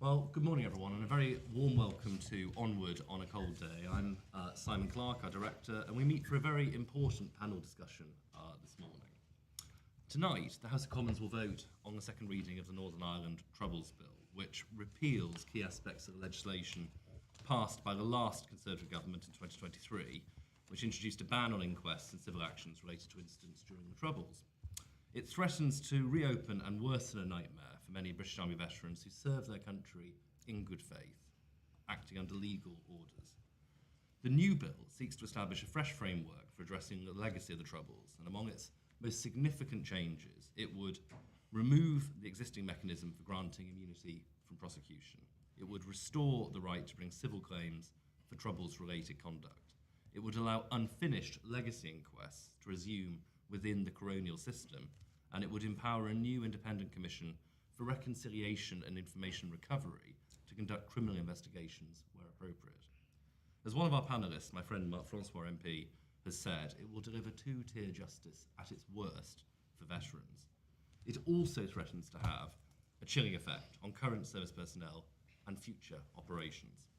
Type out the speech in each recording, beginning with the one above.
Well, good morning, everyone, and a very warm welcome to Onward on a Cold Day. I'm Simon Clark, our director, and we meet for a very important panel discussion this morning. Tonight, the House of Commons will vote on the second reading of the Northern Ireland Troubles Bill, which repeals key aspects of the legislation passed by the last Conservative government in 2023, which introduced a ban on inquests and civil actions related to incidents during the Troubles. It threatens to reopen and worsen a nightmare for many British Army veterans who served their country in good faith, acting under legal orders. The new bill seeks to establish a fresh framework for addressing the legacy of the Troubles, and among its most significant changes, it would remove the existing mechanism for granting immunity from prosecution. It would restore the right to bring civil claims for Troubles-related conduct. It would allow unfinished legacy inquests to resume within the coronial system, and it would empower a new independent commission for reconciliation and information recovery to conduct criminal investigations where appropriate. As one of our panellists, my friend Mark Francois MP, has said, it will deliver two-tier justice at its worst for veterans. It also threatens to have a chilling effect on current service personnel and future operations.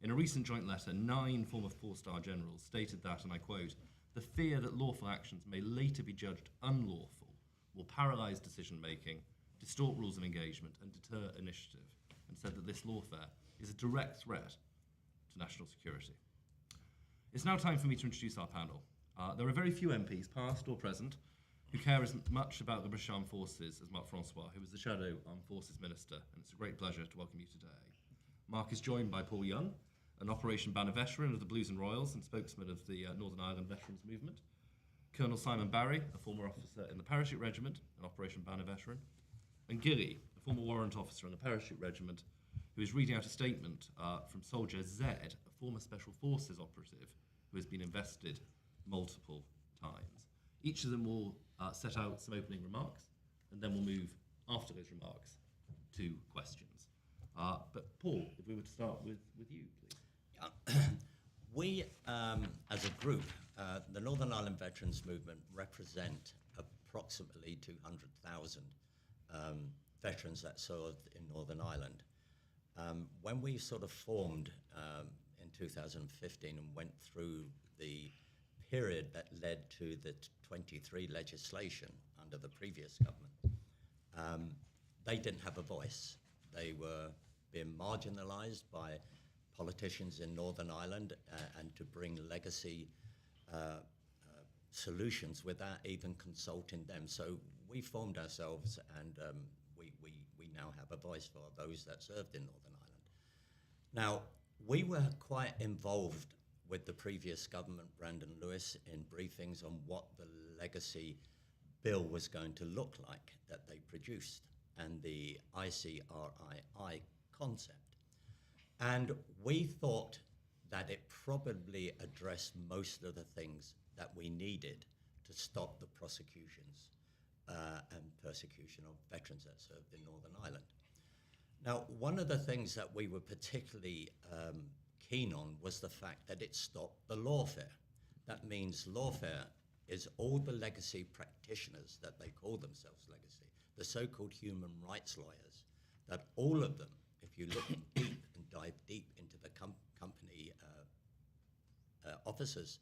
In a recent joint letter, 9 former 4-star generals stated that, and I quote, "The fear that lawful actions may later be judged unlawful will paralyse decision-making, distort rules of engagement and deter initiative," and said that this lawfare is a direct threat to national security. It's now time for me to introduce our panel. There are very few MPs, past or present, who care as much about the British Armed Forces as Mark Francois, who was the Shadow Armed Forces Minister, and it's a great pleasure to welcome you today. Mark is joined by Paul Young, an Operation Banner veteran of the Blues and Royals and spokesman of the Northern Ireland Veterans Movement, Colonel Simon Barry, a former officer in the Parachute Regiment, an Operation Banner veteran, and Gilly, a former warrant officer in the Parachute Regiment, who is reading out a statement from Soldier Z, a former Special Forces operative who has been invested multiple times. Each of them will set out some opening remarks, and then we'll move, after those remarks, to questions. But Paul, if we were to start with you, please. We, as a group, the Northern Ireland Veterans Movement, represent approximately 200,000 veterans that served in Northern Ireland. When we sort of formed in 2015 and went through the period that led to the 23 legislation under the previous government, they didn't have a voice. They were being marginalised by politicians in Northern Ireland and to bring legacy solutions without even consulting them. So we formed ourselves, and we now have a voice for those that served in Northern Ireland. Now, we were quite involved with the previous government, Brandon Lewis, in briefings on what the legacy bill was going to look like that they produced, and the ICRII concept. And we thought that it probably addressed most of the things that we needed to stop the prosecutions and persecution of veterans that served in Northern Ireland. Now, one of the things that we were particularly keen on was the fact that it stopped the lawfare. That means lawfare is all the legacy practitioners that they call themselves legacy, the so-called human rights lawyers, that all of them, if you look deep and dive deep into the company officers,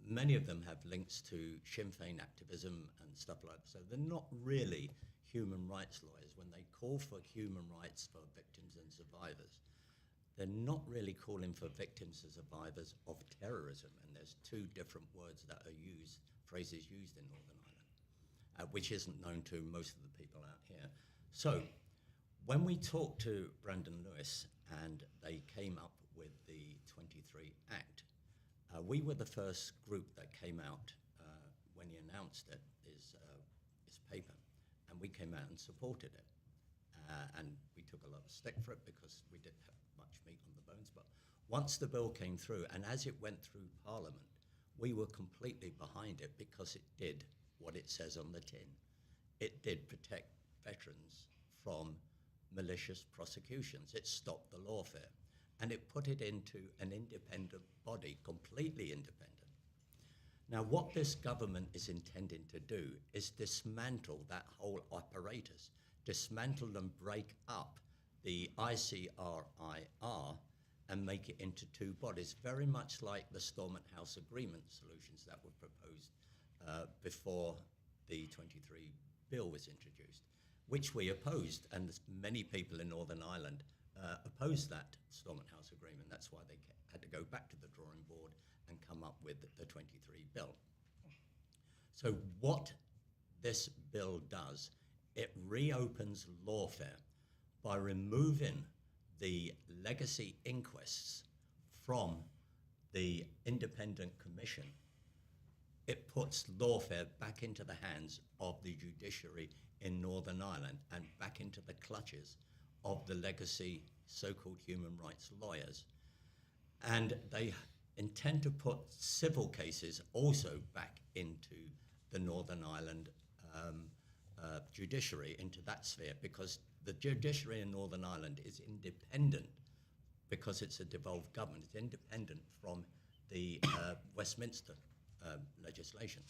many of them have links to Sinn Féin activism and stuff like that. So they're not really human rights lawyers. When they call for human rights for victims and survivors, they're not really calling for victims and survivors of terrorism. And there's 2 different words that are used, phrases used in Northern Ireland, which isn't known to most of the people out here. So when we talked to Brandon Lewis and they came up with the 23 Act, we were the first group that came out when he announced it, his paper, and we came out and supported it. And we took a lot of stick for it because we didn't have much meat on the bones. But once the bill came through, and as it went through Parliament, we were completely behind it because it did what it says on the tin. It did protect veterans from malicious prosecutions. It stopped the lawfare, and it put it into an independent body, completely independent. Now, what this government is intending to do is dismantle that whole apparatus, dismantle and break up the ICRIR and make it into two bodies, very much like the Stormont House Agreement solutions that were proposed before the 23 bill was introduced, which we opposed, and many people in Northern Ireland opposed that Stormont House Agreement. That's why they had to go back to the drawing board and come up with the 23 bill. So what this bill does, it reopens lawfare by removing the legacy inquests from the independent commission. It puts lawfare back into the hands of the judiciary in Northern Ireland and back into the clutches of the legacy so-called human rights lawyers. And they intend to put civil cases also back into the Northern Ireland judiciary, into that sphere, because the judiciary in Northern Ireland is independent because it's a devolved government. It's independent from the Westminster legislation,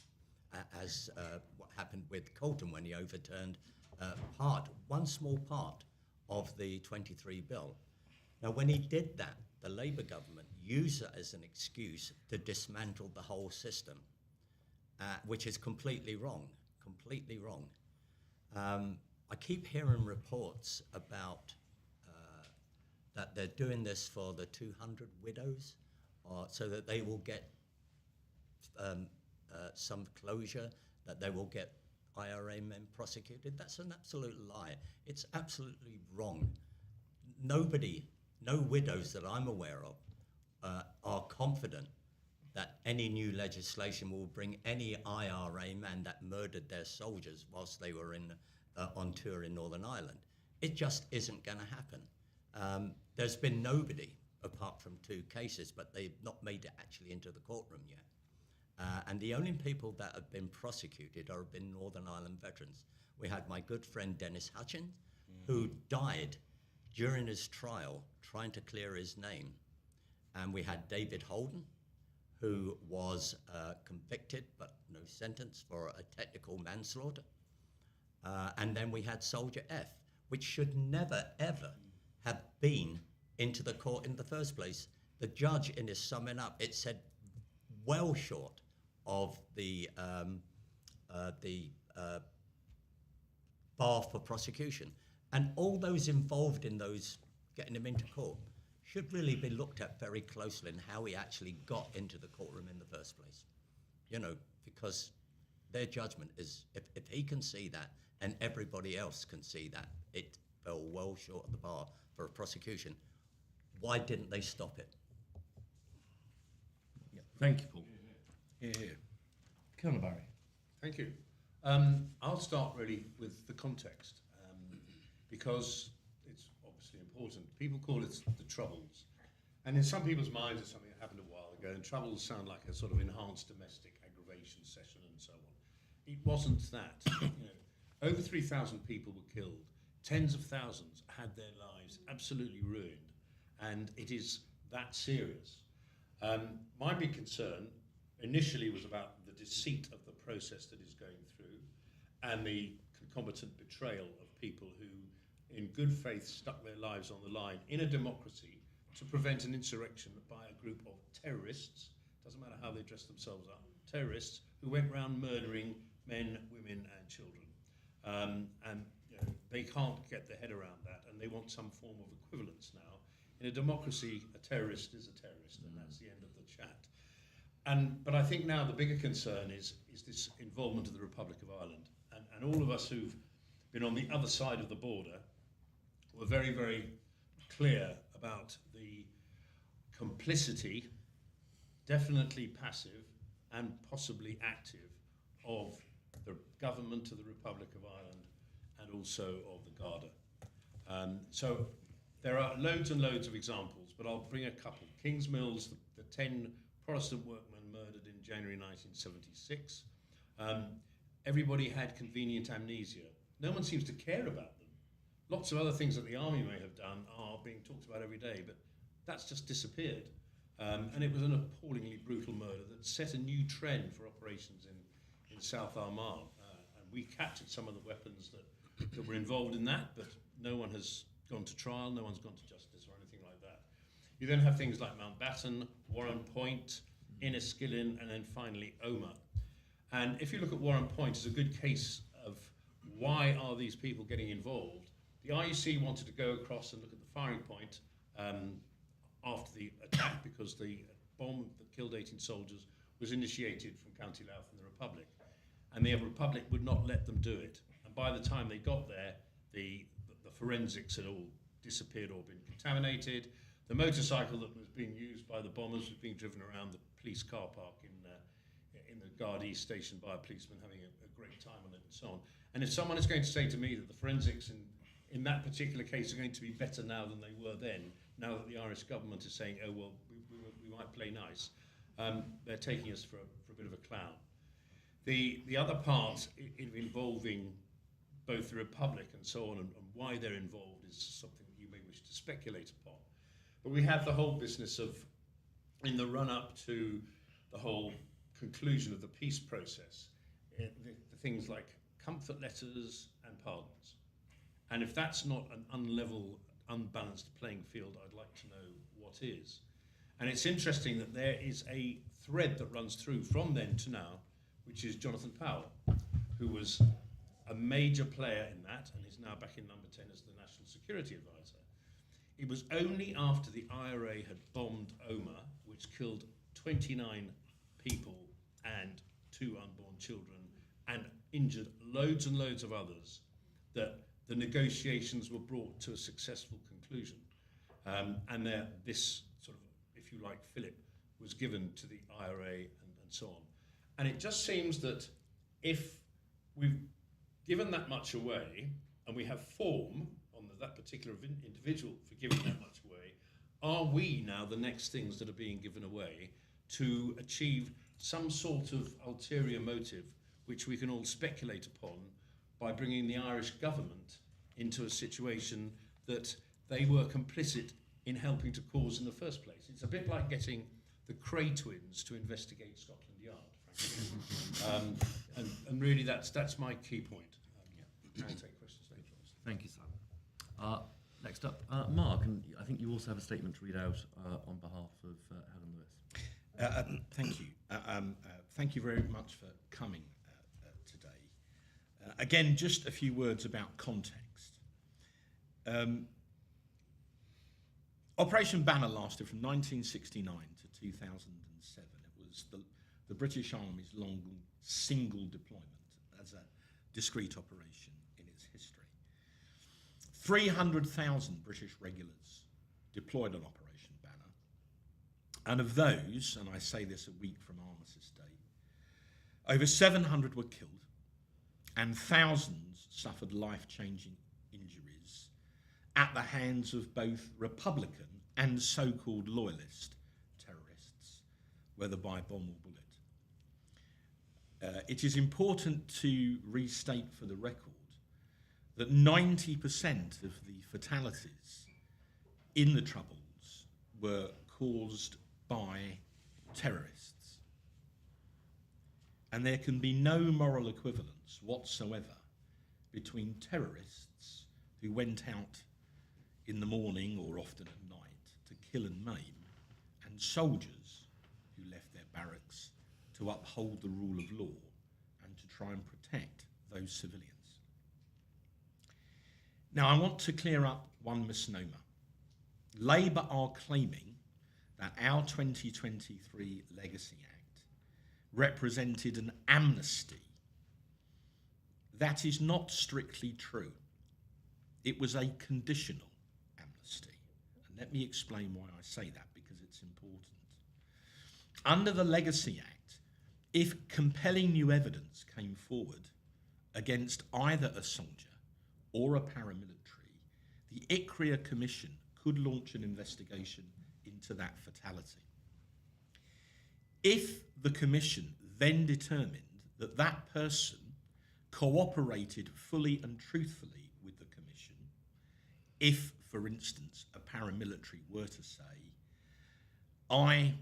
as what happened with Colton when he overturned one small part of the 23 bill. Now, when he did that, the Labour government used it as an excuse to dismantle the whole system, which is completely wrong, completely wrong. I keep hearing reports about that they're doing this for the 200 widows, so that they will get some closure, that they will get IRA men prosecuted. That's an absolute lie. It's absolutely wrong. No widows that I'm aware of are confident that any new legislation will bring any IRA man that murdered their soldiers whilst they were on tour in Northern Ireland. It just isn't going to happen. There's been nobody, apart from 2 cases, but they've not made it actually into the courtroom yet. And the only people that have been prosecuted have been Northern Ireland veterans. We had my good friend Dennis Hutchins, who died during his trial trying to clear his name. And we had David Holden, who was convicted but no sentence for a technical manslaughter. And then we had Soldier F, which should never, ever have been into the court in the first place. The judge, in his summing up, it said well short of the bar for prosecution. And all those involved in those getting him into court should really be looked at very closely in how he actually got into the courtroom in the first place. You know, because their judgment is, if he can see that and everybody else can see that it fell well short of the bar for a prosecution, why didn't they stop it? Yeah. Thank you, Paul. Yeah. Colonel Barry. Thank you. I'll start really with the context, because it's obviously important. People call it the Troubles. And in some people's minds, it's something that happened a while ago, and Troubles sound like a sort of enhanced domestic aggravation session and so on. It wasn't that. Over 3,000 people were killed. Tens of thousands had their lives absolutely ruined. And it is that serious. My big concern initially was about the deceit of the process that is going through and the concomitant betrayal of people who, in good faith, stuck their lives on the line in a democracy to prevent an insurrection by a group of terrorists, doesn't matter how they dress themselves up, terrorists who went around murdering men, women and children. And they can't get their head around that, and they want some form of equivalence now. In a democracy, a terrorist is a terrorist, and that's the end of the chat. But I think now the bigger concern is this involvement of the Republic of Ireland. And all of us who've been on the other side of the border were very, very clear about the complicity, definitely passive and possibly active, of the government of the Republic of Ireland and also of the Garda. So there are loads and loads of examples, but I'll bring a couple. Kings Mills, the 10 Protestant workmen murdered in January 1976. Everybody had convenient amnesia. No one seems to care about them. Lots of other things that the army may have done are being talked about every day, but that's just disappeared. And it was an appallingly brutal murder that set a new trend for operations in South Armagh. And we captured some of the weapons that were involved in that, but no one has gone to trial, no one's gone to justice or anything like that. You then have things like Mountbatten, Warren Point, Inniskillen, and then finally Omagh. And if you look at Warren Point, it's a good case of why are these people getting involved. The RUC wanted to go across and look at the firing point after the attack, because the bomb that killed 18 soldiers was initiated from County Louth and the Republic. And the Republic would not let them do it. And by the time they got there, the forensics had all disappeared or been contaminated. The motorcycle that was being used by the bombers was being driven around the police car park in the Guard East station by a policeman having a great time on it and so on. And if someone is going to say to me that the forensics in that particular case are going to be better now than they were then, now that the Irish government is saying, oh, well, we might play nice, they're taking us for a bit of a clown. The other part involving both the Republic and so on, and why they're involved, is something that you may wish to speculate upon. But we have the whole business of, in the run-up to the whole conclusion of the peace process, the things like comfort letters and pardons. And if that's not an unlevel, unbalanced playing field, I'd like to know what is. And it's interesting that there is a thread that runs through from then to now, which is Jonathan Powell, who was a major player in that and is now back in number 10 as the National Security Advisor. It was only after the IRA had bombed Omagh, which killed 29 people and 2 unborn children and injured loads and loads of others, that the negotiations were brought to a successful conclusion. And this sort of, if you like, fillip was given to the IRA and so on. And it just seems that if we've given that much away and we have form on that particular individual for giving that much away, are we now the next things that are being given away to achieve some sort of ulterior motive, which we can all speculate upon, by bringing the Irish government into a situation that they were complicit in helping to cause in the first place? It's a bit like getting the Cray twins to investigate Scotland Yard, frankly. And really that's my key point. I'll take questions later. Thank you, Simon. Next up, Mark, and I think you also have a statement to read out on behalf of Helen Lewis. Thank you. Thank you very much for coming today. Again, just a few words about context. Operation Banner lasted from 1969 to 2007. It was the British Army's long single deployment as a discrete operation in its history. 300,000 British regulars deployed on Operation Banner. And of those, and I say this a week from Armistice Day, over 700 were killed and thousands suffered life-changing injuries at the hands of both Republican and so-called loyalist terrorists, whether by bomb or bullet. It is important to restate for the record that 90% of the fatalities in the Troubles were caused by terrorists. And there can be no moral equivalence whatsoever between terrorists who went out in the morning or often at night to kill and maim, and soldiers who left their barracks to uphold the rule of law and to try and protect those civilians. Now, I want to clear up one misnomer. Labour are claiming that our 2023 Legacy Act represented an amnesty. That is not strictly true. It was a conditional amnesty. And let me explain why I say that, because it's important. Under the Legacy Act, if compelling new evidence came forward against either a soldier or a paramilitary, the ICRIA Commission could launch an investigation into that fatality. If the Commission then determined that that person cooperated fully and truthfully with the Commission, if, for instance, a paramilitary were to say, I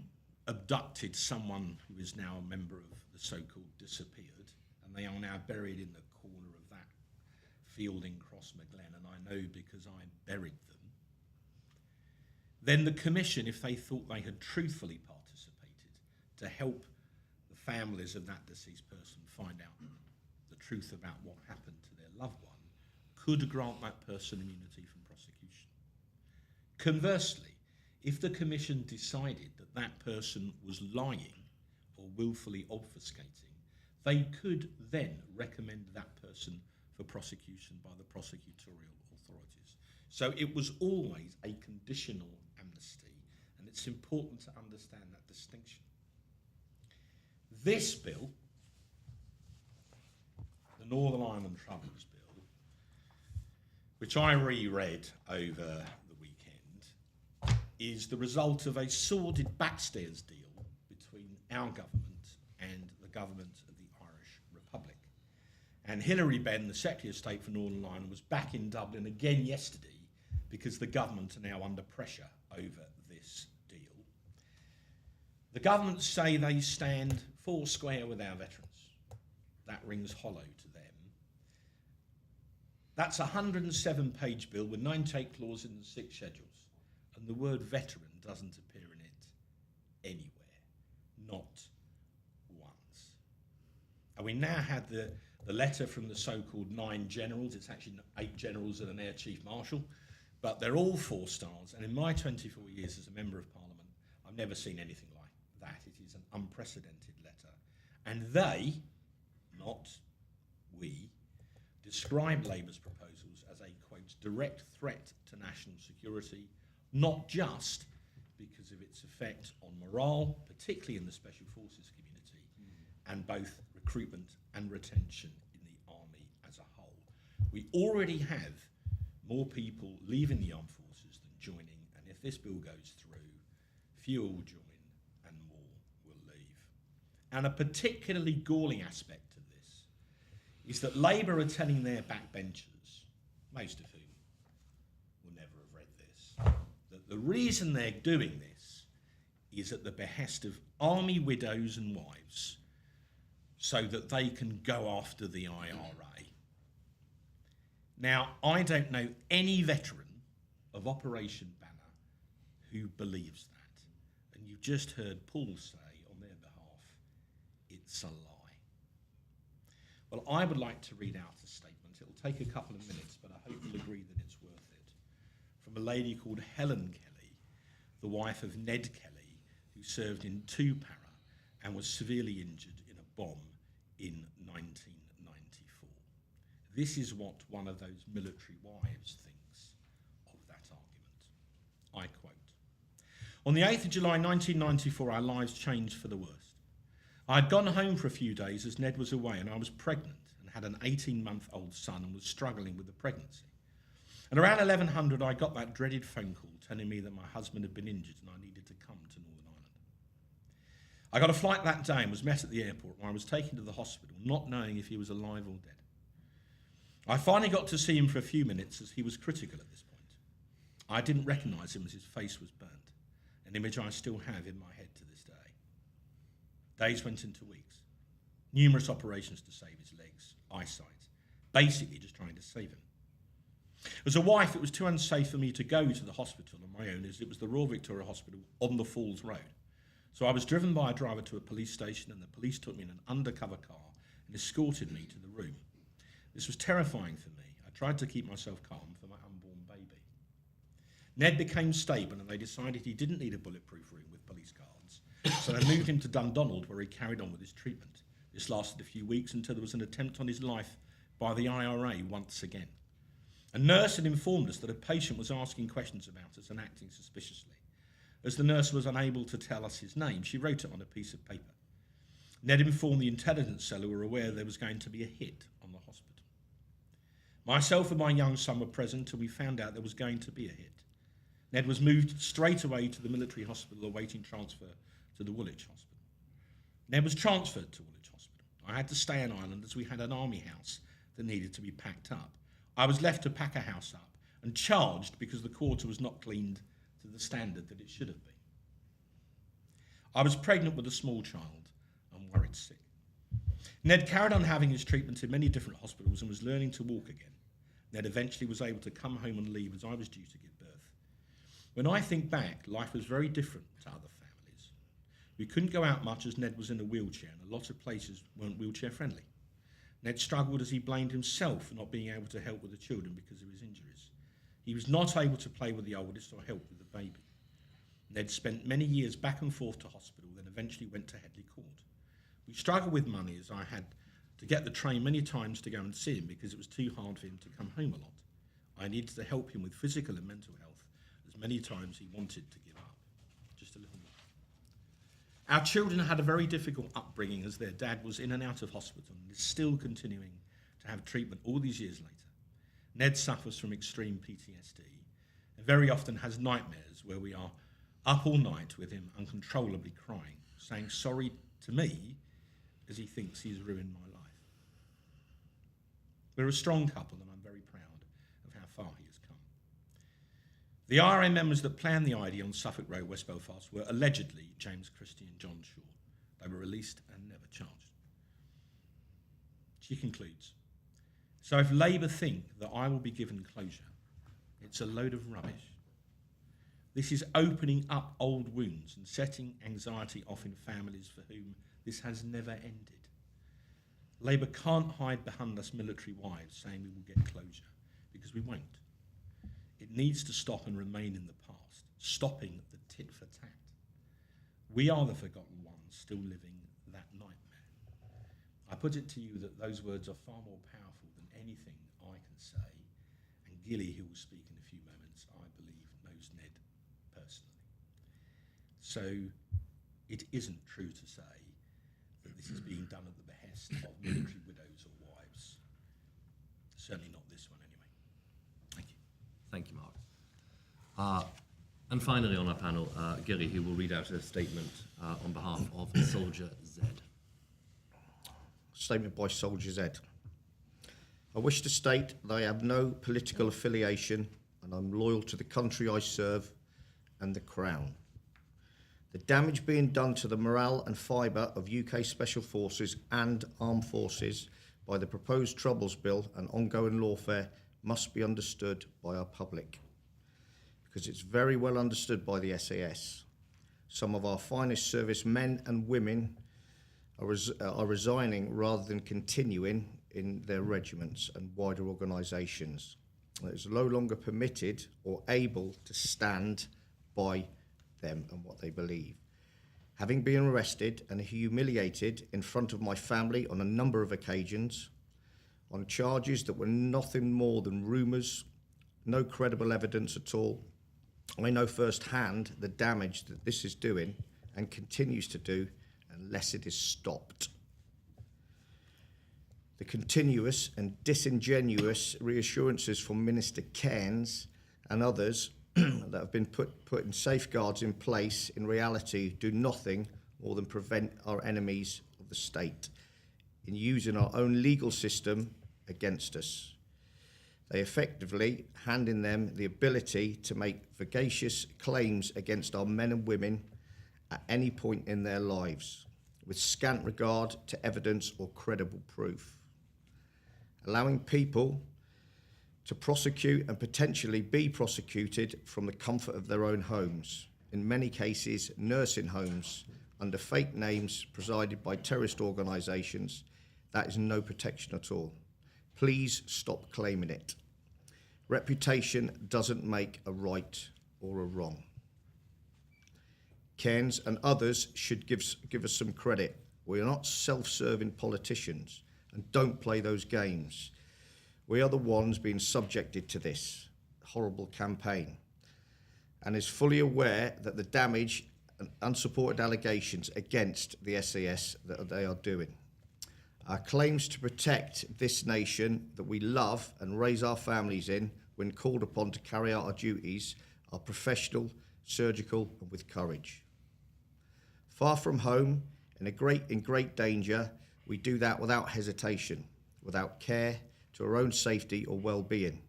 abducted someone who is now a member of the so-called disappeared, and they are now buried in the corner of that Fielding, Crossmaglen, and I know because I buried them, then the Commission, if they thought they had truthfully participated to help the families of that deceased person find out the truth about what happened to their loved one, could grant that person immunity from prosecution. Conversely, if the Commission decided that that person was lying or willfully obfuscating, they could then recommend that person for prosecution by the prosecutorial authorities. So it was always a conditional amnesty, and it's important to understand that distinction. This bill, the Northern Ireland Troubles Bill, which I reread over the weekend, is the result of a sordid backstairs deal between our government and the government of the Irish Republic. And Hilary Benn, the Secretary of State for Northern Ireland, was back in Dublin again yesterday because the government are now under pressure over this deal. The government say they stand four square with our veterans. That rings hollow to them. That's a 107-page bill with 98 clauses and 6 schedules, and the word veteran doesn't appear in it anywhere, not once. And we now had the letter from the so-called 9 generals. It's actually 8 generals and an Air Chief Marshal, but they're all 4 stars, and in my 24 years as a Member of Parliament, I've never seen anything like that. It is an unprecedented letter. And they, not we, describe Labour's proposals as a, quote, direct threat to national security, not just because of its effect on morale, particularly in the Special Forces community, and both recruitment and retention in the army as a whole. We already have more people leaving the armed forces than joining, and if this bill goes through, fewer will join and more will leave. And a particularly galling aspect of this is that Labour are telling their backbenchers, most of whom will never have read this, that the reason they're doing this is at the behest of army widows and wives so that they can go after the IRA. Now, I don't know any veteran of Operation Banner who believes that. And you've just heard Paul say on their behalf, it's a lie. Well, I would like to read out a statement. It'll take a couple of minutes, but I hope you'll agree that it's worth it. From a lady called Helen Kelly, the wife of Ned Kelly, who served in 2 para and was severely injured in a bomb in 1994. This is what one of those military wives thinks of that argument. I quote, "On the 8th of July 1994, our lives changed for the worst. I had gone home for a few days as Ned was away, and I was pregnant and had an 18-month-old son and was struggling with the pregnancy. And around 1100, I got that dreaded phone call telling me that my husband had been injured and I needed to come to Northern Ireland. I got a flight that day and was met at the airport where I was taken to the hospital, not knowing if he was alive or dead. I finally got to see him for a few minutes as he was critical at this point. I didn't recognise him as his face was burnt, an image I still have in my head to this day. Days went into weeks. Numerous operations to save his legs, eyesight, basically just trying to save him. As a wife, it was too unsafe for me to go to the hospital on my own as it was the Royal Victoria Hospital on the Falls Road. So I was driven by a driver to a police station and the police took me in an undercover car and escorted me to the room. This was terrifying for me. I tried to keep myself calm for my unborn baby. Ned became stable and they decided he didn't need a bulletproof room with police guards, so they moved him to Dundonald where he carried on with his treatment. This lasted a few weeks until there was an attempt on his life by the IRA once again. A nurse had informed us that a patient was asking questions about us and acting suspiciously. As the nurse was unable to tell us his name, she wrote it on a piece of paper. Ned informed the intelligence cell who were aware there was going to be a hit on the hospital. Myself and my young son were present and we found out there was going to be a hit. Ned was moved straight away to the military hospital awaiting transfer to the Woolwich Hospital. Ned was transferred to Woolwich Hospital. I had to stay in Ireland as we had an army house that needed to be packed up. I was left to pack a house up and charged because the quarter was not cleaned to the standard that it should have been. I was pregnant with a small child and worried sick. Ned carried on having his treatment in many different hospitals and was learning to walk again. Ned eventually was able to come home and leave as I was due to give birth. When I think back, life was very different to other families. We couldn't go out much as Ned was in a wheelchair, and a lot of places weren't wheelchair friendly. Ned struggled as he blamed himself for not being able to help with the children because of his injuries. He was not able to play with the oldest or help with the baby. Ned spent many years back and forth to hospital, then eventually went to Headley Court. We struggled with money as I had to get the train many times to go and see him because it was too hard for him to come home a lot. I needed to help him with physical and mental health as many times he wanted to give up. Just a little more. Our children had a very difficult upbringing as their dad was in and out of hospital and is still continuing to have treatment all these years later. Ned suffers from extreme PTSD and very often has nightmares where we are up all night with him uncontrollably crying, saying sorry to me as he thinks he's ruined my life. We're a strong couple and I'm very proud of how far he has come. The IRA members that planned the ID on Suffolk Road, West Belfast, were allegedly James Christie and John Shaw. They were released and never charged. She concludes, so if Labour think that I will be given closure, it's a load of rubbish. This is opening up old wounds and setting anxiety off in families for whom this has never ended. Labour can't hide behind us military wives saying we will get closure, because we won't. It needs to stop and remain in the past, stopping the tit for tat. We are the forgotten ones still living that nightmare. I put it to you that those words are far more powerful than anything I can say, and Gilly, who will speak in a few moments, I believe knows Ned personally. So it isn't true to say that this is being done at the behest of military widows or wives. Certainly not this one anyway. Thank you. Thank you, Mark. And finally on our panel, Gilly, who will read out a statement on behalf of Soldier Z. Statement by Soldier Z. I wish to state that I have no political affiliation and I'm loyal to the country I serve and the Crown. The damage being done to the morale and fibre of UK Special Forces and Armed Forces by the proposed Troubles Bill and ongoing lawfare must be understood by our public, because it's very well understood by the SAS. Some of our finest service men and women are resigning rather than continuing in their regiments and wider organisations. It is no longer permitted or able to stand by them and what they believe. Having been arrested and humiliated in front of my family on a number of occasions on charges that were nothing more than rumours, no credible evidence at all, I know firsthand the damage that this is doing and continues to do unless it is stopped. The continuous and disingenuous reassurances from Minister Cairns and others that have been put in safeguards in place in reality do nothing more than prevent our enemies of the state in using our own legal system against us. They effectively hand in them the ability to make vexatious claims against our men and women at any point in their lives, with scant regard to evidence or credible proof. Allowing people to prosecute and potentially be prosecuted from the comfort of their own homes, in many cases nursing homes, under fake names presided by terrorist organisations, that is no protection at all. Please stop claiming it. Reputation doesn't make a right or a wrong. Cairns and others should give us some credit. We are not self-serving politicians and don't play those games. We are the ones being subjected to this horrible campaign and is fully aware that the damage and unsupported allegations against the SAS that they are doing. Our claims to protect this nation that we love and raise our families in when called upon to carry out our duties are professional, surgical and with courage. Far from home, in great danger, we do that without hesitation, without care to our own safety or well-being.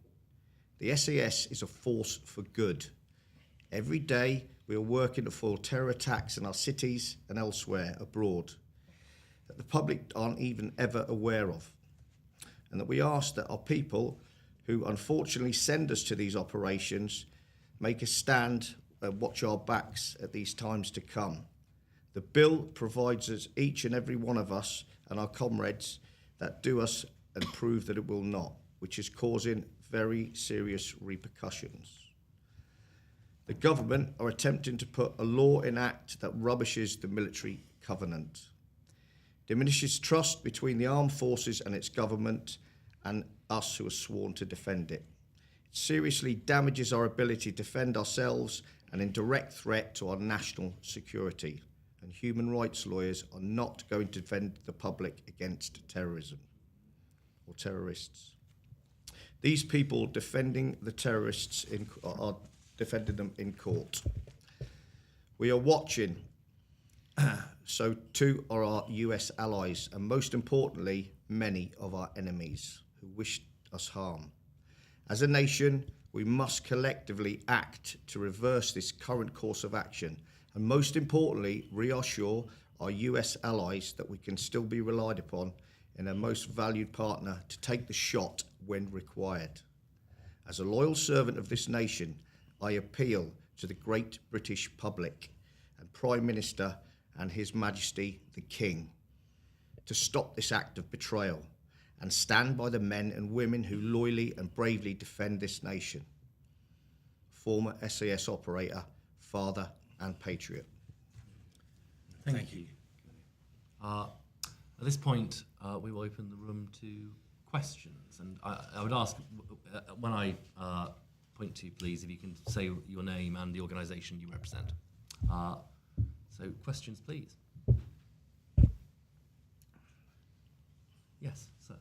The SAS is a force for good. Every day we are working to foil terror attacks in our cities and elsewhere abroad that the public aren't even ever aware of, and that we ask that our people who unfortunately send us to these operations, make us stand and watch our backs at these times to come. The bill provides us, each and every one of us and our comrades, that do us and prove that it will not, which is causing very serious repercussions. The government are attempting to put a law in act that rubbishes the military covenant, diminishes trust between the armed forces and its government and us who are sworn to defend it. It seriously damages our ability to defend ourselves and in direct threat to our national security. And human rights lawyers are not going to defend the public against terrorism or terrorists. These people defending the terrorists are defending them in court. We are watching, so too are our US allies, and most importantly, many of our enemies who wish us harm. As a nation, we must collectively act to reverse this current course of action, and most importantly, reassure our US allies that we can still be relied upon and a most valued partner to take the shot when required. As a loyal servant of this nation, I appeal to the great British public and Prime Minister and His Majesty the King to stop this act of betrayal and stand by the men and women who loyally and bravely defend this nation. Former SAS operator, father and patriot. Thank you. At this point, we will open the room to questions. And I would ask, when I point to you, please, if you can say your name and the organisation you represent. So questions, please. Yes, sir.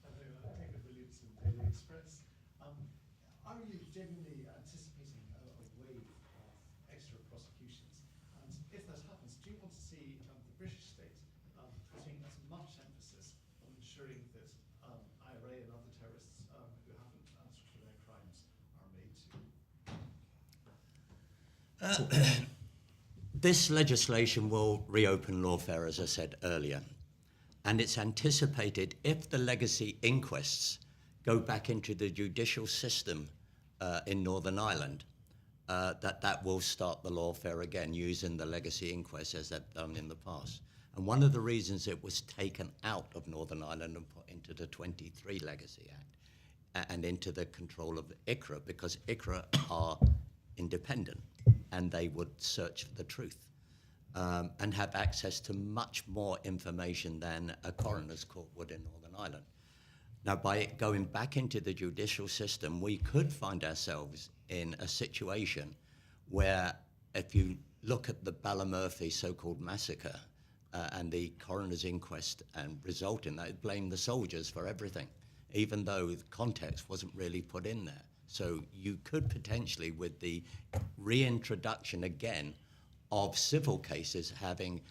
Hello, David Williamson, Daily Express. Are you genuinely anticipating a wave of extra prosecutions? And if that happens, do you want to see the British state putting as much emphasis on ensuring that IRA and other terrorists who haven't answered for their crimes are made to? This legislation will reopen lawfare, as I said earlier, and it's anticipated if the legacy inquests go back into the judicial system in Northern Ireland, that will start the lawfare again using the legacy inquests as they've done in the past. And one of the reasons it was taken out of Northern Ireland and put into the 23 Legacy Act and into the control of ICRA, because ICRA are independent and they would search for the truth and have access to much more information than a coroner's court would in Northern Ireland. Now, by going back into the judicial system, we could find ourselves in a situation where, if you look at the Ballymurphy so-called massacre and the coroner's inquest and result in that, it blamed the soldiers for everything, even though the context wasn't really put in there. So you could potentially, with the reintroduction again of civil cases, having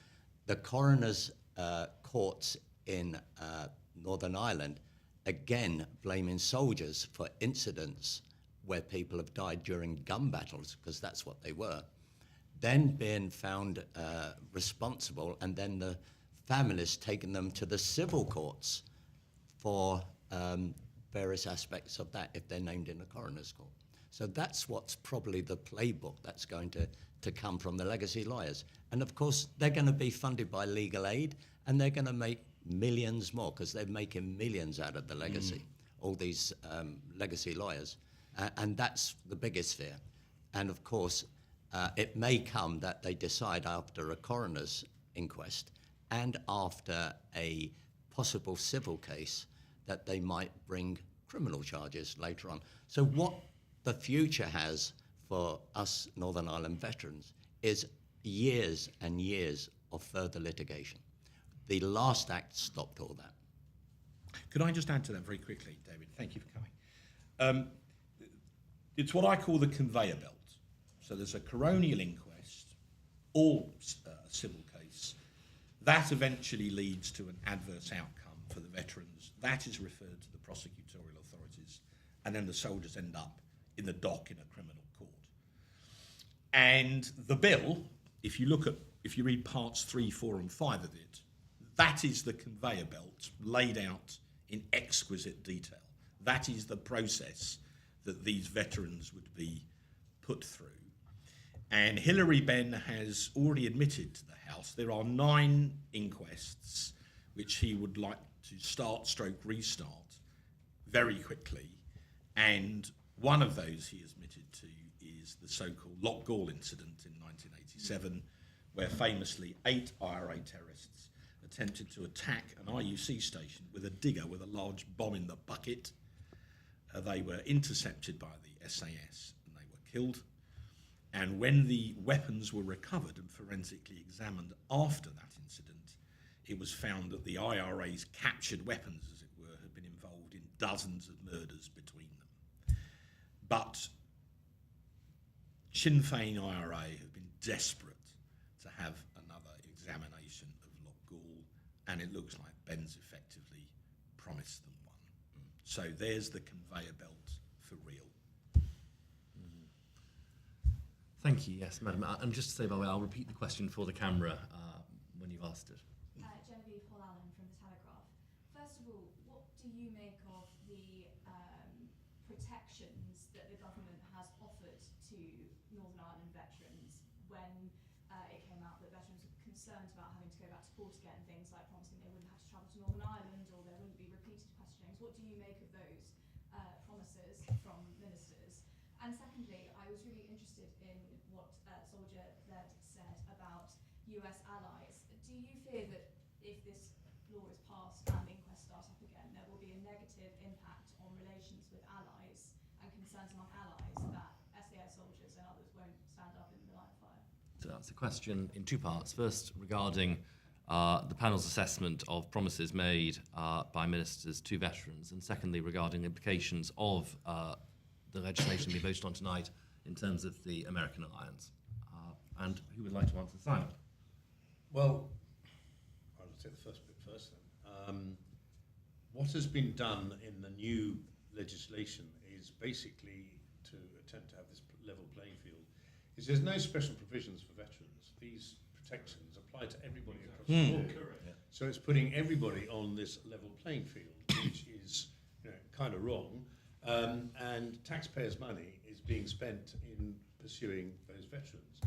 the coroner's courts in Northern Ireland again blaming soldiers for incidents where people have died during gun battles, because that's what they were, then being found responsible, and then the families taking them to the civil courts for various aspects of that if they're named in the coroner's court. So that's what's probably the playbook that's going to come from the legacy lawyers. And of course, they're going to be funded by legal aid, and they're going to make millions more, because they're making millions out of the legacy, all these legacy lawyers. And that's the biggest fear. And of course, it may come that they decide after a coroner's inquest and after a possible civil case that they might bring criminal charges later on. So what the future has for us Northern Ireland veterans is years and years of further litigation. The last act stopped all that. Could I just add to that very quickly, David? Thank you for coming. It's what I call the conveyor belt. So there's a coronial inquest, or civil case. That eventually leads to an adverse outcome for the veterans. That is referred to the prosecutorial authorities, and then the soldiers end up in the dock in a criminal court. And the bill, if you read parts 3, 4, and 5 of it, that is the conveyor belt laid out in exquisite detail. that is the process that these veterans would be put through. And Hilary Benn has already admitted to the House there are 9 inquests which he would like to restart very quickly. And one of those he admitted to is the so-called Loch Gall incident in 1987, where famously 8 IRA terrorists attempted to attack an IUC station with a digger with a large bomb in the bucket. They were intercepted by the SAS and they were killed. And when the weapons were recovered and forensically examined after that incident, it was found that the IRA's captured weapons, as it were, had been involved in dozens of murders between them. But Sinn Féin IRA have been desperate to have another examination of Loch Gall, and it looks like Ben's effectively promised them one. So there's the conveyor belt for real. Thank you, yes, Madam. And just to say, by the way, I'll repeat the question for the camera when you've asked it. Genevieve Hall-Allen from The Telegraph. First of all, what do you make of the protections that the government has offered to Northern Ireland veterans when it came out that veterans were concerned about having to go back to Portugal and things like promising they wouldn't have to travel to Northern Ireland or there wouldn't be repeated questionings? What do you make of those promises from ministers? And secondly, I was really interested in what Soldier Led said about US allies. Do you fear that if this law is passed and inquests start up again, there will be a negative impact on relations with allies and concerns among allies that SAS soldiers and others won't stand up in the line of fire? So that's a question in 2 parts. First, regarding the panel's assessment of promises made by ministers to veterans, and secondly, regarding implications of the legislation being voted on tonight in terms of the American alliance. And who would like to answer? Simon. Well, I'll take the first bit first then. What has been done in the new legislation is basically to attempt to have this level playing field. Is there's no special provisions for veterans. These protections apply to everybody across the board. Correct. So it's putting everybody on this level playing field, which is kind of wrong. And taxpayers' money is being spent in pursuing those veterans.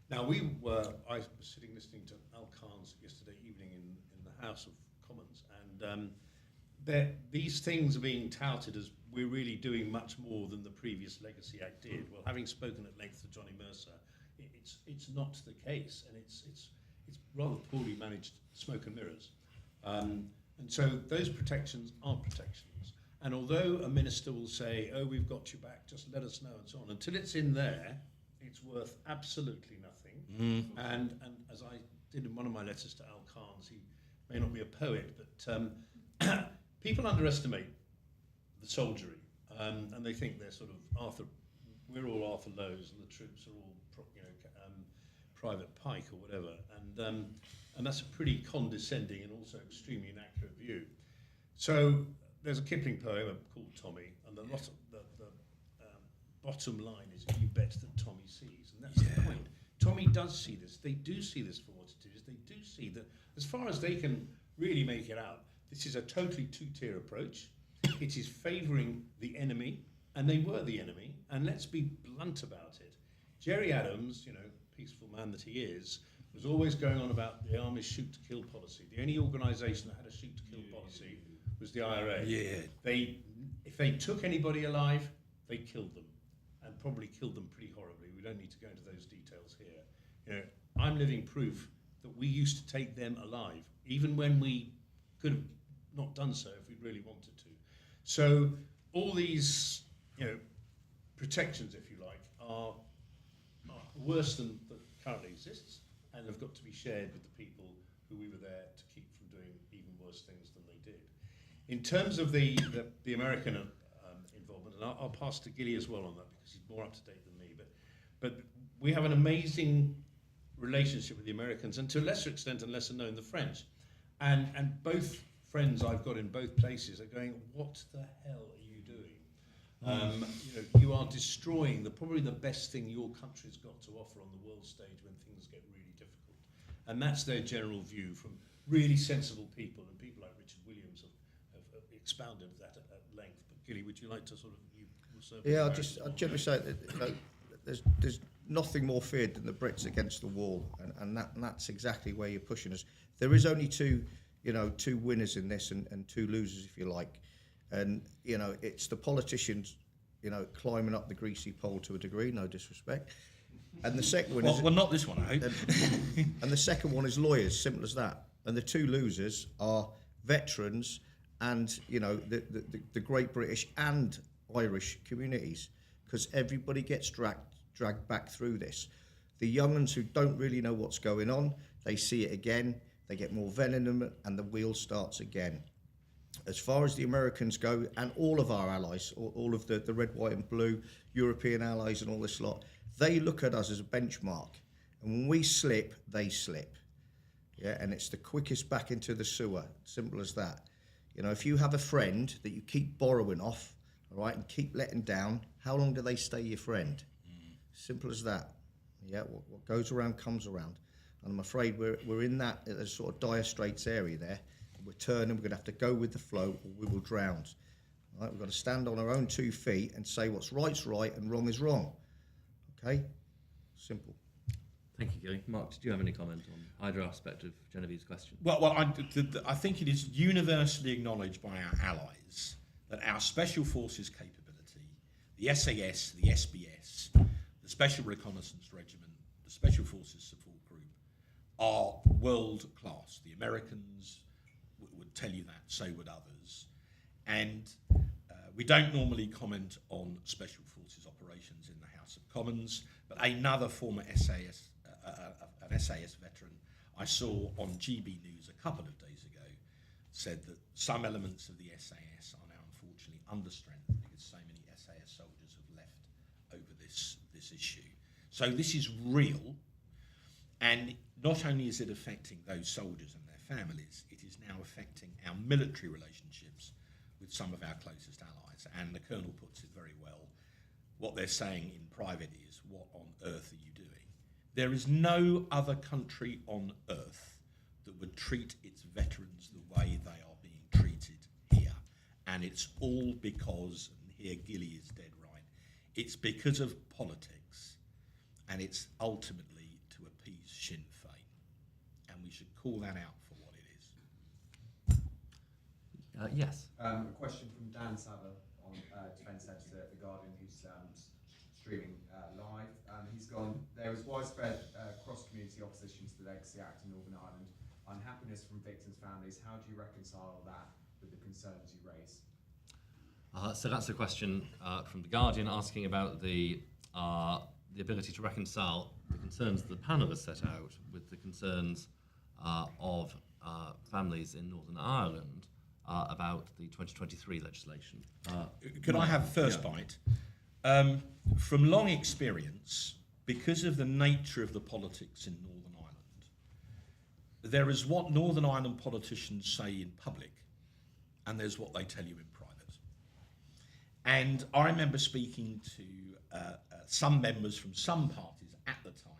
Now, I was sitting listening to Al Khan's yesterday evening in the House of Commons, and these things are being touted as we're really doing much more than the previous Legacy Act did. Well, having spoken at length to Johnny Mercer, it's not the case, and it's rather poorly managed smoke and mirrors. And so those protections aren't protections. And although a minister will say, oh, we've got you back, just let us know, and so on, until it's in there, it's worth absolutely nothing. And as I did in one of my letters to Al Khan's, he may not be a poet, but people underestimate the soldiery, and they think they're sort of we're all Arthur Lowe's, and the troops are all Private Pike or whatever, and that's a pretty condescending and also extremely inaccurate view. So there's a Kipling poem called Tommy, and the bottom line is, you bet that Tommy sees, and that's the point. Tommy does see this. They do see this for what it is. They do see that, as far as they can really make it out, this is a totally two-tier approach. It is favouring the enemy, and they were the enemy, and let's be blunt about it. Gerry Adams, peaceful man that he is, was always going on about the Army's shoot-to-kill policy. The only organisation that had a shoot-to-kill policy was the IRA. Yeah. If they took anybody alive, they killed them, and probably killed them pretty horribly. We don't need to go into those details here. I'm living proof that we used to take them alive, even when we could have not done so if we'd really wanted to. So all these, protections, if you like, are worse than that currently exists, and have got to be shared with the people who we were there to keep from doing even worse things than they did. In terms of the American involvement, and I'll pass to Gilly as well on that because he's more up to date than me, but we have an amazing relationship with the Americans, and to a lesser extent and lesser known, the French. And both friends I've got in both places are going, what the hell are you doing? You are destroying probably the best thing your country's got to offer on the world stage when things get really difficult. And that's their general view from really sensible people, and people like Richard Williams have expounded that at length. But Gilly, would you like to sort of... You will serve Yeah, as I'd generally say that there's nothing more feared than the Brits against the wall, and that's exactly where you're pushing us. There is only two winners in this and two losers, if you like, and it's the politicians, climbing up the greasy pole to a degree, no disrespect, and the second one is Well, not this one, I hope. and the second one is lawyers, simple as that. And the two losers are veterans and the Great British and Irish communities, because everybody gets dragged back through this. The young ones who don't really know what's going on, they see it again, they get more venom, and the wheel starts again. As far as the Americans go, and all of our allies, all of the red, white and blue European allies and all this lot, they look at us as a benchmark. And when we slip, they slip. Yeah, and it's the quickest back into the sewer, simple as that. If you have a friend that you keep borrowing off, all right, and keep letting down, how long do they stay your friend? Simple as that. Yeah, what goes around comes around. And I'm afraid we're in that sort of dire straits area there. We're turning, we're going to have to go with the flow or we will drown. All right, we've got to stand on our own 2 feet and say what's right's right and wrong is wrong. Okay? Simple. Thank you, Gilly. Mark, did you have any comment on either aspect of Genevieve's question? Well, I think it is universally acknowledged by our allies that our Special Forces capability, the SAS, the SBS, the Special Reconnaissance Regiment, the Special Forces Support Group, are world class. The Americans would tell you that, so would others. And we don't normally comment on Special Forces operations in the House of Commons, but another former SAS, an SAS veteran I saw on GB News a couple of days ago, said that some elements of the SAS are now unfortunately understrengthened because so many SAS soldiers have left over this issue. So this is real, and not only is it affecting those soldiers and their families, it is now affecting our military relationships with some of our closest allies. And the Colonel puts it very well. What they're saying in private is, what on earth are you doing? There is no other country on earth that would treat its veterans the way they are being treated here. And it's all because, and here Gilly is dead right, it's because of politics, and it's ultimately to appease Sinn Féin. And we should call that out for what it is. Yes. A question from Dan Saville on Defence Editor at The Guardian, who's streaming live. He's gone, there is widespread cross-community opposition to the Legacy Act in Northern Ireland, unhappiness from victims' families. How do you reconcile that with the concerns you raise? So that's a question from The Guardian asking about the ability to reconcile the concerns the panel has set out with the concerns of families in Northern Ireland about the 2023 legislation. Could I have first bite? From long experience, because of the nature of the politics in Northern Ireland, there is what Northern Ireland politicians say in public, and there's what they tell you in private. And I remember speaking to some members from some parties at the time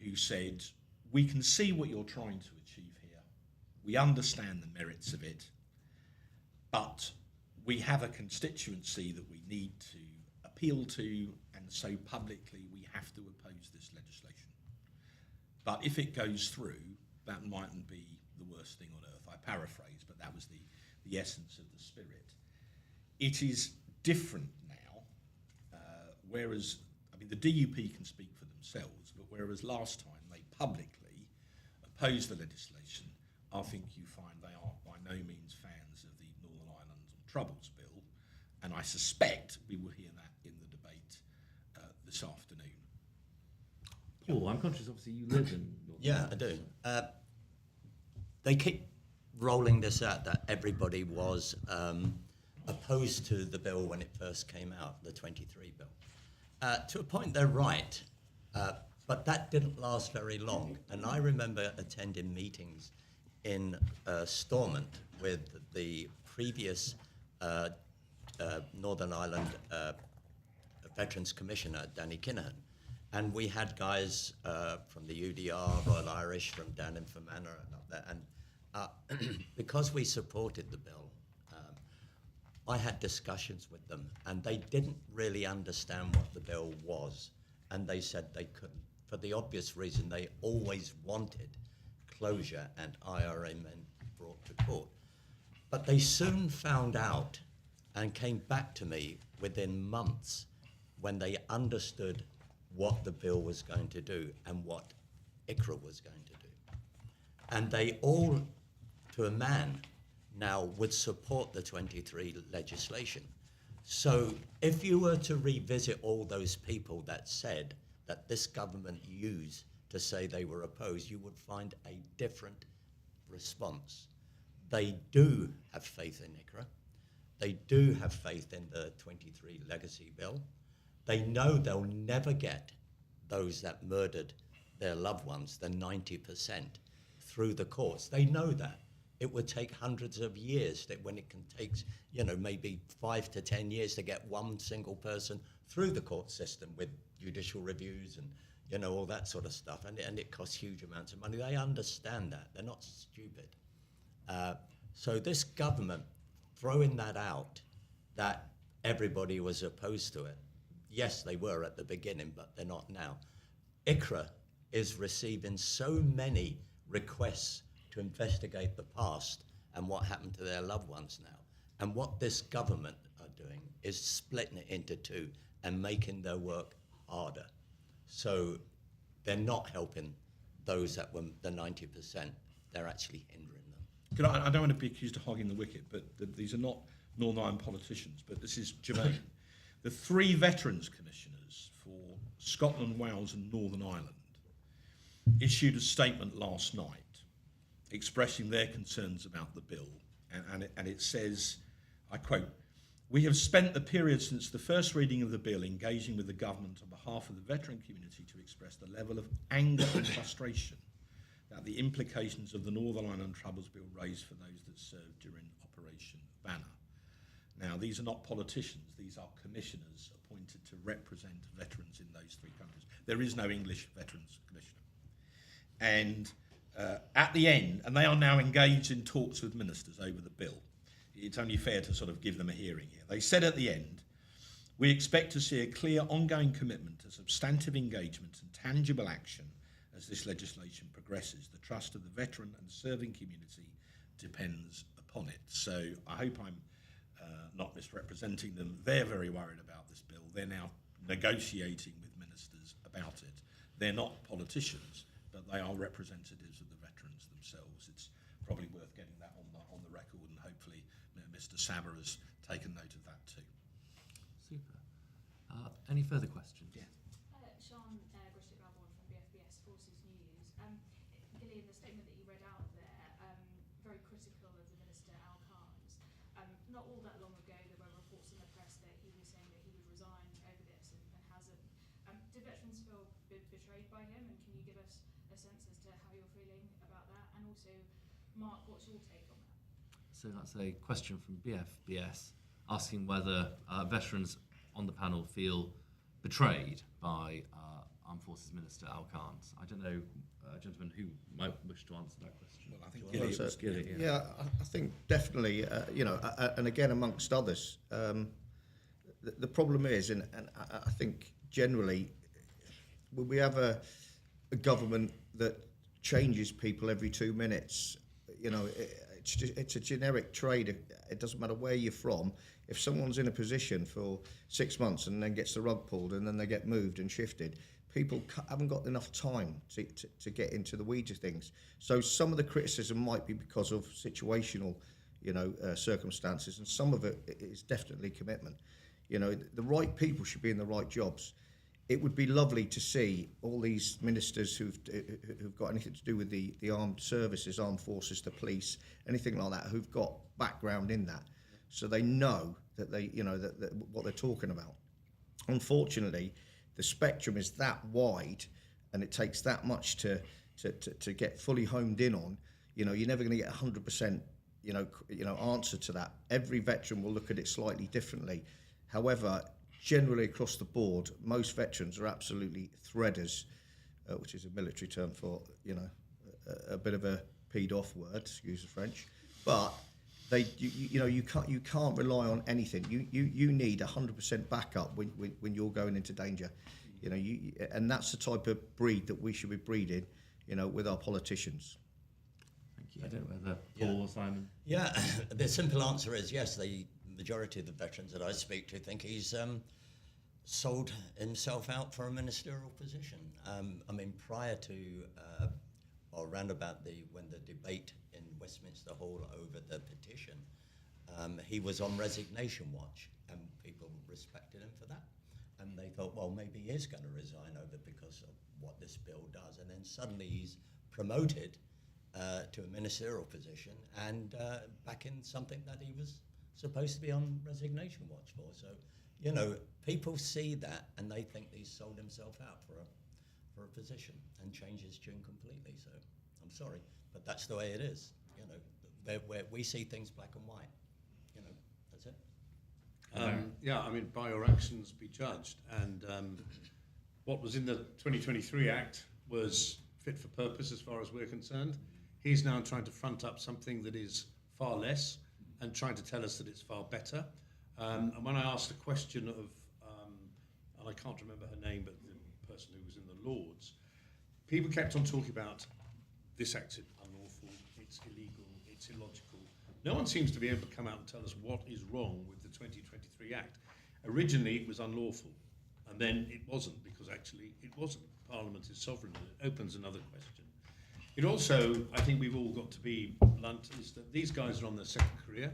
who said, we can see what you're trying to achieve here. We understand the merits of it, but we have a constituency that we need to appeal to, and so publicly we have to oppose this legislation. But if it goes through, that mightn't be the worst thing on earth. I paraphrase, but that was the essence of the spirit. It is different now, whereas, I mean, the DUP can speak for themselves, but whereas last time they publicly opposed the legislation, I think you find they are by no means fans of the Northern Ireland Troubles Bill, and I suspect we will hear that in the debate this afternoon. Paul, I'm conscious, obviously, you live in Northern Yeah, Ireland. I do. They keep rolling this out that everybody was opposed to the bill when it first came out, the 23 bill. To a point, they're right, but that didn't last very long. And I remember attending meetings in Stormont with the previous Northern Ireland Veterans Commissioner, Danny Kinahan. And we had guys from the UDR, Royal Irish, from down in Fermanagh and up there. And because we supported the bill, I had discussions with them, and they didn't really understand what the bill was, and they said they couldn't, for the obvious reason they always wanted closure and IRA men brought to court. But they soon found out and came back to me within months when they understood what the bill was going to do and what ICRA was going to do. And they all, to a man, now would support the 23 legislation. So if you were to revisit all those people that said that this government used to say they were opposed, you would find a different response. They do have faith in ICRA. They do have faith in the 23 legacy bill. They know they'll never get those that murdered their loved ones, the 90%, through the courts. They know that. It would take hundreds of years, that when it can take, maybe 5 to 10 years to get one single person through the court system with judicial reviews and, all that sort of stuff. And it costs huge amounts of money. They understand that. They're not stupid. So this government throwing that out, that everybody was opposed to it. Yes, they were at the beginning, but they're not now. ICRA is receiving so many requests to investigate the past and what happened to their loved ones now. And what this government are doing is splitting it into two and making their work harder. So they're not helping those that were the 90%. They're actually hindering them. I don't want to be accused of hogging the wicket, but these are not Northern Ireland politicians, but this is germane. The 3 veterans commissioners for Scotland, Wales and Northern Ireland issued a statement last night expressing their concerns about the bill, and it says, I quote, "We have spent the period since the first reading of the bill engaging with the government on behalf of the veteran community to express the level of anger and frustration that the implications of the Northern Ireland Troubles Bill raised for those that served during Operation Banner." Now, these are not politicians, these are commissioners appointed to represent veterans in those 3 countries. There is no English Veterans Commissioner. And at the end, and they are now engaged in talks with ministers over the bill, it's only fair to sort of give them a hearing here. They said at the end, "We expect to see a clear ongoing commitment to substantive engagement and tangible action as this legislation progresses. The trust of the veteran and serving community depends upon it." So I hope I'm not misrepresenting them. They're very worried about this bill. They're now negotiating with ministers about it. They're not politicians, but they are representatives of the veterans themselves. It's probably worth getting that on the record, and hopefully Mr. Saber has taken note of that too. Super. Any further questions? Yeah. Sean Grishik-Ravon from BFBS Forces News. Gillian, the statement that you read out there, very critical of the Minister Al Khans. Not all that long ago, there were reports in the press that he was saying that he would resign over this and hasn't. Do veterans feel betrayed by him, and can you give us a sense as to how you're feeling about that? And also, Mark, what's your take on that? So that's a question from BFBS asking whether veterans on the panel feel betrayed by Armed Forces Minister Al Khans. I don't know, gentlemen, who might wish to answer that question. Well, I think Well, Gillian was Gillian, Yeah, I think definitely, and again, amongst others, the problem is, and I think generally, we have a government that changes people every 2 minutes. It's a generic trade. It doesn't matter where you're from. If someone's in a position for 6 months and then gets the rug pulled and then they get moved and shifted, people haven't got enough time to get into the weeds of things. So some of the criticism might be because of situational, circumstances, and some of it is definitely commitment. The right people should be in the right jobs. It would be lovely to see all these ministers who've got anything to do with the armed services, armed forces, the police, anything like that, who've got background in that, so they know that that what they're talking about. Unfortunately, the spectrum is that wide, and it takes that much to get fully homed in on. You're never going to get 100%, answer to that. Every veteran will look at it slightly differently. However, generally across the board, most veterans are absolutely threaders, which is a military term for, a bit of a peed off word, excuse the French. But you can't rely on anything. You need 100% backup when you're going into danger. And that's the type of breed that we should be breeding, with our politicians. Thank you. I don't know whether Paul or Simon. Yeah, the simple answer is yes. The majority of the veterans that I speak to think he's sold himself out for a ministerial position. Prior to or around about when the debate in Westminster Hall over the petition, he was on resignation watch, and people respected him for that. And they thought, well, maybe he is going to resign over because of what this bill does. And then suddenly he's promoted to a ministerial position and back in something that he was supposed to be on resignation watch for. So, people see that and they think he's sold himself out for a position and changed his tune completely. So I'm sorry, but that's the way it is. Where we see things black and white. That's it. By your actions be judged. And what was in the 2023 Act was fit for purpose as far as we're concerned. He's now trying to front up something that is far less and trying to tell us that it's far better. And when I asked a question of, and I can't remember her name, but the person who was in the Lords, people kept on talking about this act's unlawful, it's illegal, it's illogical. No one seems to be able to come out and tell us what is wrong with the 2023 Act. Originally, it was unlawful, and then it wasn't, because actually it wasn't. Parliament is sovereign, and it opens another question. It also, I think we've all got to be blunt, is that these guys are on their second career,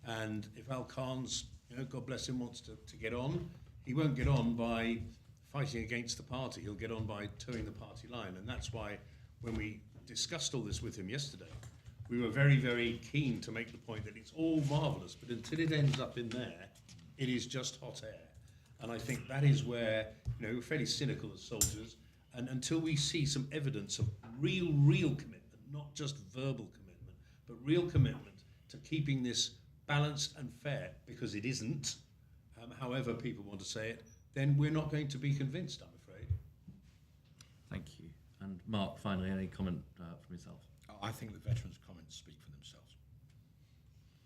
and if Al Khan's, God bless him, wants to get on, he won't get on by fighting against the party. He'll get on by towing the party line, and that's why when we discussed all this with him yesterday, we were very, very keen to make the point that it's all marvellous, but until it ends up in there, it is just hot air. And I think that is where, we're fairly cynical as soldiers, and until we see some evidence of real commitment, not just verbal commitment, but real commitment to keeping this balanced and fair, because it isn't, however people want to say it, then we're not going to be convinced, I'm afraid. Thank you. And Mark, finally, any comment from yourself? I think the veterans' comments speak for themselves.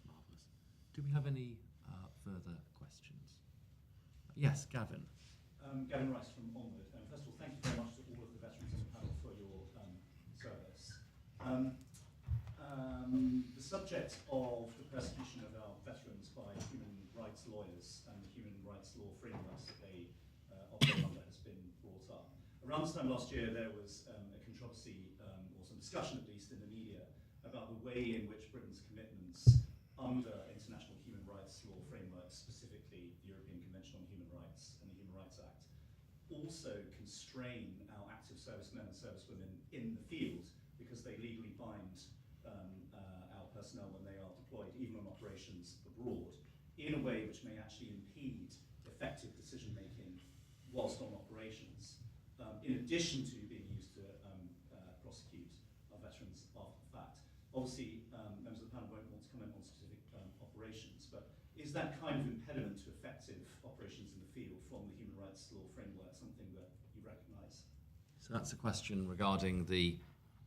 Marvellous. Do we have any further questions? Yes, Gavin. Gavin Rice from Onward. First of all, thank you very much to all of the veterans on the panel for your service. The subject of the persecution of our veterans by human rights lawyers and the human rights law frameworks that they operate under has been brought up. Around this time last year, there was a controversy, or some discussion at least in the media, about the way in which Britain's commitments under international human rights law frameworks, specifically the European Convention on Human Rights and the Human Rights Act, also constrain our active servicemen and servicewomen in the field, because they legally bind our personnel when they are deployed, even on operations abroad, in a way which may actually impede effective decision making whilst on operations, in addition to being used to prosecute our veterans after the fact. Obviously, members of the panel won't want to comment on specific operations, but is that kind of impediment to effective operations in the field from the human rights law framework something that you recognise? So that's a question regarding the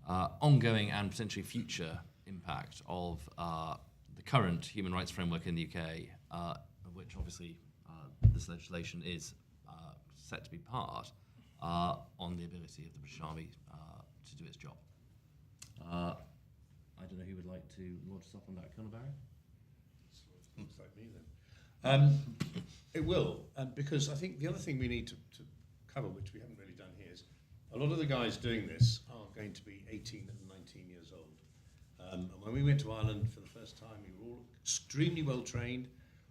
ongoing and potentially future impact of the current human rights framework in the UK, of which obviously this legislation is set to be part, on the ability of the British Army to do its job. I don't know who would like to launch us up on that, Colonel Barry? Looks like me then. It will, because I think the other thing we need to cover, which we haven't really done here, is a lot of the guys doing this are going to be 18 and 19 years old. And when we went to Ireland for the first time, we were all extremely well trained.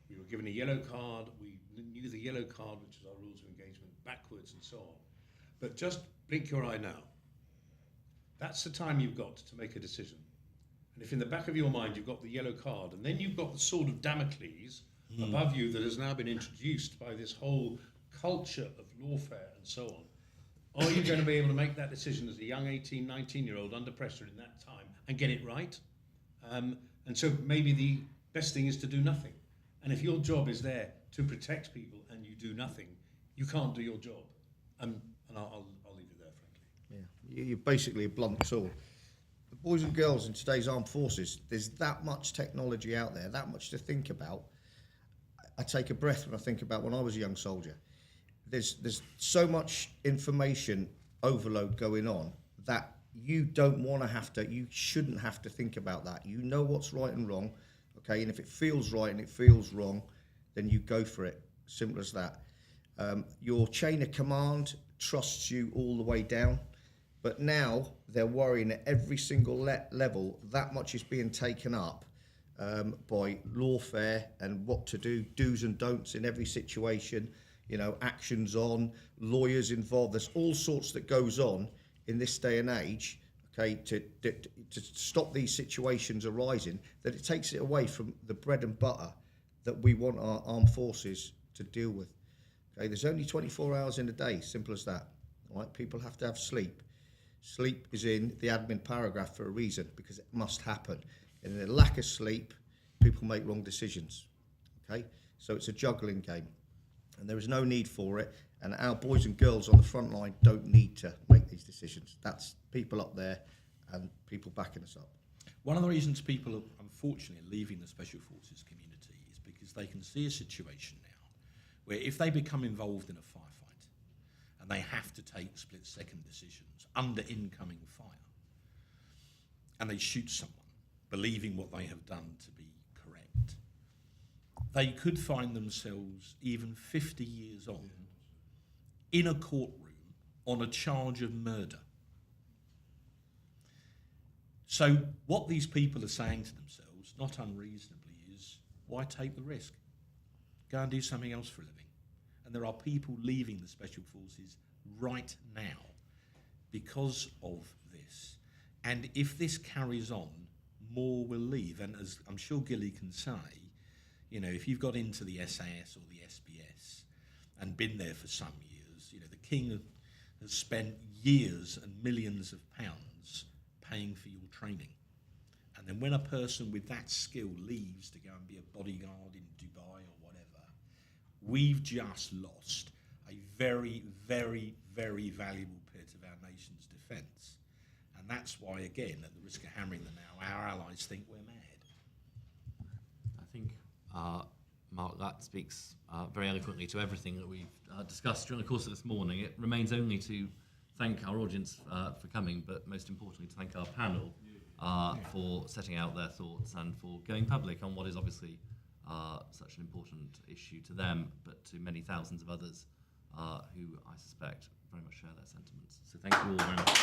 We were given a yellow card. We knew the yellow card, which is our rules of engagement, backwards and so on. But just blink your eye now. That's the time you've got to make a decision. And if in the back of your mind you've got the yellow card, and then you've got the sword of Damocles above you that has now been introduced by this whole culture of lawfare and so on, are you going to be able to make that decision as a young 18, 19-year-old under pressure in that time and get it right? And so maybe the best thing is to do nothing. And if your job is there to protect people and you do nothing, you can't do your job. And I'll leave it there, frankly. Yeah, you're basically a blunt sword. boys and girls in today's armed forces, there's that much technology out there, that much to think about. I take a breath when I think about when I was a young soldier. There's so much information overload going on that you don't want to have to, you shouldn't have to think about that. You know what's right and wrong, okay? And if it feels right and it feels wrong, then you go for it. Simple as that. Your chain of command trusts you all the way down, but now they're worrying at every single level that much is being taken up by lawfare and what to do, do's and don'ts in every situation, you know, actions on, lawyers involved. There's all sorts that goes on in this day and age, okay, to stop these situations arising, that it takes it away from the bread and butter that we want our armed forces to deal with. Okay, there's only 24 hours in a day, simple as that. All right, people have to have sleep. Sleep is in the admin paragraph for a reason, because it must happen. And in a lack of sleep, people make wrong decisions. Okay, so it's a juggling game, and there is no need for it. And our boys and girls on the front line don't need to make these decisions. That's people up there and people backing us up. One of the reasons people are unfortunately leaving the Special Forces community is because they can see a situation now where if they become involved in a firefight and they have to take split-second decisions under incoming fire and they shoot someone, believing what they have done to be correct, they could find themselves even 50 years on in a courtroom on a charge of murder. So what these people are saying to themselves, not unreasonably, is why take the risk? Go and do something else for a living. And there are people leaving the Special Forces right now because of this. And if this carries on, more will leave. And as I'm sure Gilly can say, you know, if you've got into the SAS or the SBS and been there for some years, you know, the King has spent years and millions of pounds paying for your training. And then when a person with that skill leaves to go and be a bodyguard in Dubai or whatever, we've just lost a very, very, very valuable bit of our nation's defence. And that's why, again, at the risk of hammering them now, our allies think we're mad. I think, Mark, that speaks very eloquently to everything that we've discussed during the course of this morning. It remains only to thank our audience for coming, but most importantly to thank our panel for setting out their thoughts and for going public on what is obviously such an important issue to them, but to many thousands of others who I suspect very much share their sentiments. So thank you all very much.